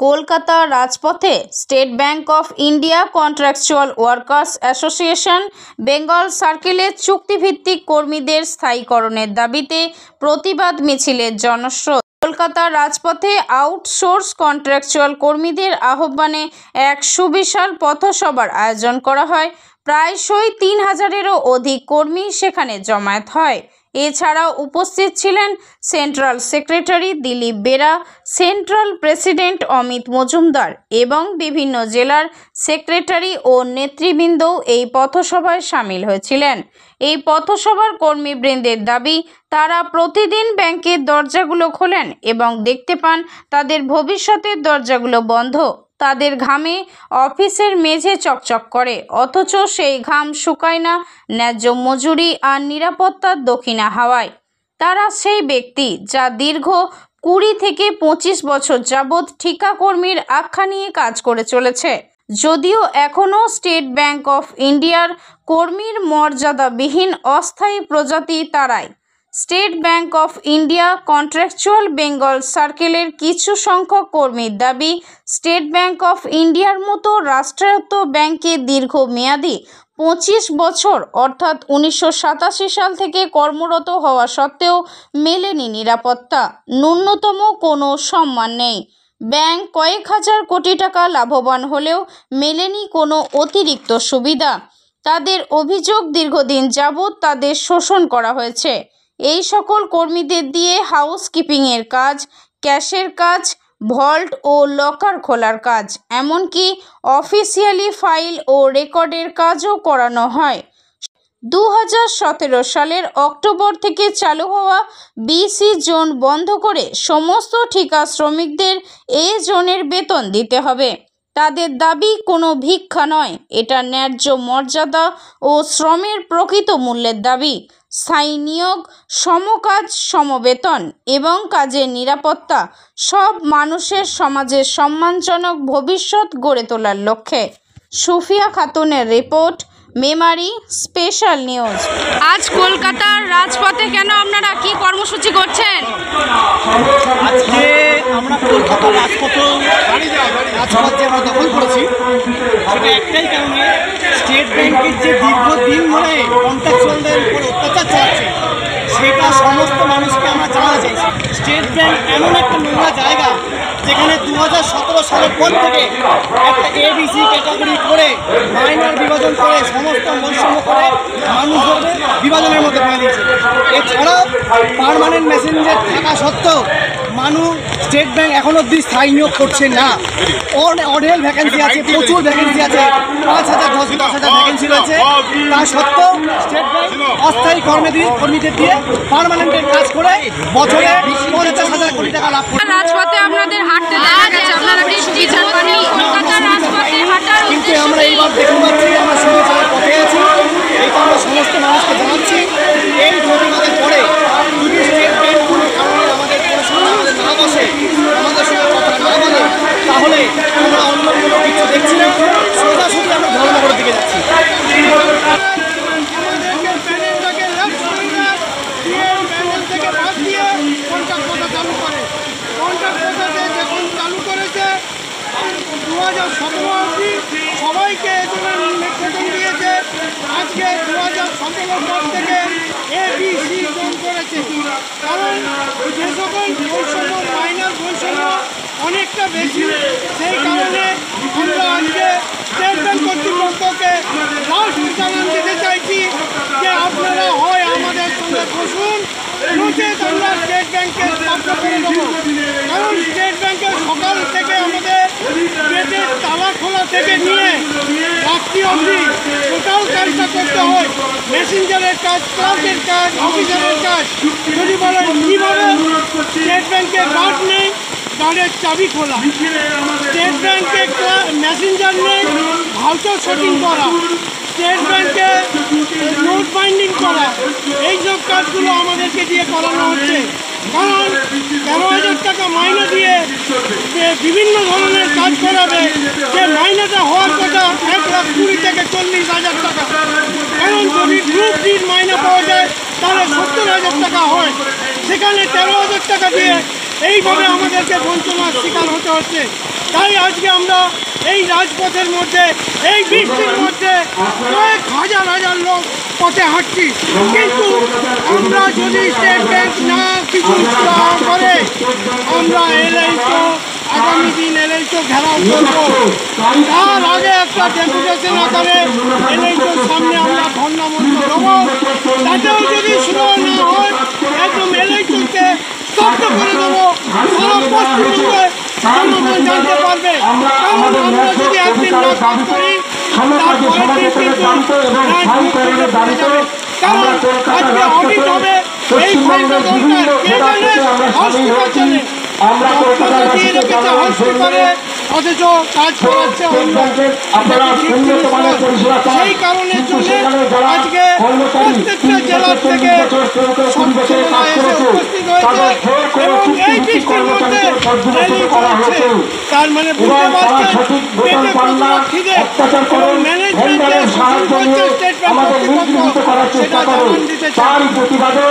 কলকাতা রাজপথে state bank of India contractual workers association Bengal সার্কেলের চুক্তিভিত্তিক কর্মীদের স্থায়ীকরণের দাবিতে প্রতিবাদ মিছিলের জনস্রোত। কলকাতা রাজপথে আউটসোর্স কন্ট্রাকচুয়াল কর্মীদের আহ্বানে এক সুবিশাল পথসভার আয়োজন করা হয়। প্রায়শই 3000-এরও অধিক কর্মী সেখানে জমায়েত হয়। এছাড়াও উপস্থিত ছিলেন central secretary Dilip Bera, central president Amit Majumdar এবং বিভিন্ন জেলার সেক্রেটারি ও নেতৃবৃন্দও এই পথসভায় সামিল হয়েছিলেন। এই পথসভার কর্মীবৃন্দের দাবি, তারা প্রতিদিন ব্যাংকের দরজাগুলো খোলেন এবং দেখতে পান তাদের ভবিষ্যতের দরজাগুলো বন্ধ। তাদের ঘামে অফিসের মেঝে চকচক করে, অথচ সেই ঘাম শুকায় না ন্যায্য মজুরি আর নিরাপত্তার দক্ষিণা হাওয়ায়। তারা সেই ব্যক্তি যা দীর্ঘ 20 থেকে 25 বছর যাবৎ ঠিকাকর্মীর আখ্যা নিয়ে কাজ করে চলেছে। যদিও এখনও স্টেট ব্যাংক অফ ইন্ডিয়ার কর্মীর মর্যাদাবিহীন অস্থায়ী প্রজাতি তারাই। State bank of India contractual Bengal সার্কেলের কিছু সংখ্যক কর্মীর দাবি, স্টেট ব্যাংক অফ ইন্ডিয়ার মতো রাষ্ট্রায়ত্ত ব্যাংকে দীর্ঘমেয়াদী 25 বছর অর্থাৎ 1987 সাল থেকে কর্মরত হওয়া সত্ত্বেও মেলেনি নিরাপত্তা, ন্যূনতম কোনো সম্মান নেই। ব্যাংক কয়েক হাজার কোটি টাকা লাভবান হলেও মেলেনি কোনো অতিরিক্ত সুবিধা। তাদের অভিযোগ, দীর্ঘদিন যাবৎ তাদের শোষণ করা হয়েছে। এই সকল কর্মীদের দিয়ে হাউসকিপিংয়ের কাজ, ক্যাশের কাজ, ভল্ট ও লকার খোলার কাজ, এমনকি অফিসিয়ালি ফাইল ও রেকর্ডের কাজও করানো হয়। 2017 সালের অক্টোবর থেকে চালু হওয়া বিসি জোন বন্ধ করে সমস্ত ঠিকা শ্রমিকদের এ জোনের বেতন দিতে হবে। তাদের দাবি কোনো ভিক্ষা নয়, এটা ন্যায্য মর্যাদা ও শ্রমের প্রকৃত মূল্যের দাবি। স্থায়ী নিয়োগ, সমকাজ, সমবেতন এবং কাজের নিরাপত্তা, সব মানুষের সমাজের সম্মানজনক ভবিষ্যৎ গড়ে তোলার লক্ষ্যে। সুফিয়া খাতুনের রিপোর্ট, মেমারি স্পেশাল নিউজ। আজ কলকাতার রাজপথে কেন আপনারা কি কর্মসূচি করছেন? আজকে আমরা কলকাতার রাজপথ যে আমরা দখল করেছি, সেটা একটাই কারণে, স্টেট ব্যাংকের যে দীর্ঘদিন ধরে কন্ট্রাকচুয়ালদের উপর অত্যাচার চালাচ্ছে, সেটা সমস্ত মানুষকে আমরা জানাতে চাইছি। স্টেট ব্যাংক এমন একটা নোংরা জায়গা, যেখানে 2017 সালের পর থেকে একটা ABC ক্যাটাগরি করে মাইনর বিভাজন করে সমস্ত বৈষম্য করে মানুষদের বিভাজনের মধ্যে ফেলে দিয়েছে। এছাড়াও পার্মানেন্ট মেসেঞ্জার থাকা সত্ত্বেও স্টেট ব্যাংক এখন অবধি স্থায়ী নিয়োগ করছে না। অঢেল ভ্যাকেন্সি আছে, প্রচুর ভ্যাকেন্সি আছে, 5000 10,000 ভ্যাকেন্সি রয়েছে। তা সত্ত্বেও স্টেট ব্যাংক অস্থায়ী কর্মীদের দিয়ে পার্মানেন্টের কাজ করে বছরে 50,000 কোটি টাকা লাভ করে। রাজপথে আপনাদের হাঁটতে দেখা গেছে, আপনারা কি সুবিধা পাননি কলকাতার রাজপথে হাঁটার? কিন্তু আমরা এইবার দেখতে পাচ্ছি, আমরা সঙ্গে সঙ্গে পথে আছি। এইটা আমরা সমস্ত মানুষকে জানাচ্ছি, এই প্রতিবাদের পরে যদি স্টেট ব্যাংক কোনো কারণে আমাদের কোনো সময় আমাদের না বসে, আমাদের সঙ্গে কথা না বলে, তাহলে আমরা অন্য কোনো কিছু দেখছি না, সোজাসুজি আমরা ধর্মনগরের দিকে যাচ্ছি। সবাইকে বেতন দিয়েছে। আজকে 2017 পর থেকে ABC জোন করেছে, কারণ যে সকল বৈষম্য, মাইনার বৈষম্য অনেকটা বেশি। সেই কারণে আমরা আজকে স্টেট ব্যাংক কর্তৃপক্ষকে লাস্ট জানান দিতে চাইছি যে আপনারা হয় আমাদের সঙ্গে বসুন, নচেত আমরা স্টেট ব্যাংকে স্তব্ধ করে দেবো। কারণ স্টেট ব্যাংকের সকাল থেকে আমাদের গেটের তালা খোলা থেকে নিয়ে রাত্রি অবধি টোটাল কাজটা করতে হয়। মেসেঞ্জারের কাজ, ক্লার্কের কাজ, অফিসারের কাজ। যদি বলেন কীভাবে, স্টেট ব্যাংকে গার্ড নেই, গার্ডের চাবি খোলা। স্টেট ব্যাংকে মেসেঞ্জার নেই, ভাউচার শটিং করা। স্টেট ব্যাংকে নোট বাইন্ডিং করা, এইসব কাজগুলো আমাদেরকে দিয়ে করানো হচ্ছে। কারণ 13,000 টাকা মাইনে দিয়ে বিভিন্ন ধরনের কাজ করাবে, যে মাইনেটা হওয়ার কথা 1,20,000 থেকে 40,000 টাকা। কারণ যদি গ্রুপ ডির মাইনে পাওয়া যায় তাহলে 70,000 টাকা হয়, সেখানে 13,000 টাকা দিয়ে এইভাবে আমাদেরকে বঞ্চনার শিকার হতে হচ্ছে। তাই আজকে আমরা এই রাজপথের মধ্যে এই বৃষ্টির মধ্যে কয়েক হাজার হাজার লোক পথে হাঁটছি, কিন্তু আমরা যদি স্টেট ব্যাংক না কিছু করে আমরা এলেই তো আগামী দিন এলেই তো ঘেরাও করবো। তার আগে একটা ডেপুটেশন আকারে এলেই তো সামনে আমরা ধর্ণা মঞ্চ দেবো, তাতেও যদি শুরু না হয় একদম এলেই তোকে স্তব্ধ করে দেবো। সারা পশ্চিমবঙ্গে জনগণ জানতে পারবে, কারণ আমরা যদি একদিন না কাজ করি তারপরে কিন্তু রাজনীতিতে পড়ে যাবে। কারণ আজকে অডিট হবে, এই ফাইলটা দরকার কে জানে, হসপিটাল জানে দিয়ে রেখেছে হসপিটালে, অথচ কাজ করাচ্ছে অন্য। সেই কারণের জন্য আজকে প্রত্যেকটা জেলার থেকে সচেতনতা এসে উপস্থিত হয়েছে এবং এই বৃষ্টির মধ্যে র্যালি করেছে। তার মানে বুঝতে পারছেন পেটে কতটা খিদে এবং ম্যানেজমেন্টের শাসন করছে স্টেট ব্যাংক কর্তৃপক্ষ, সেটা জানান দিতে চান। ঠিক আছে।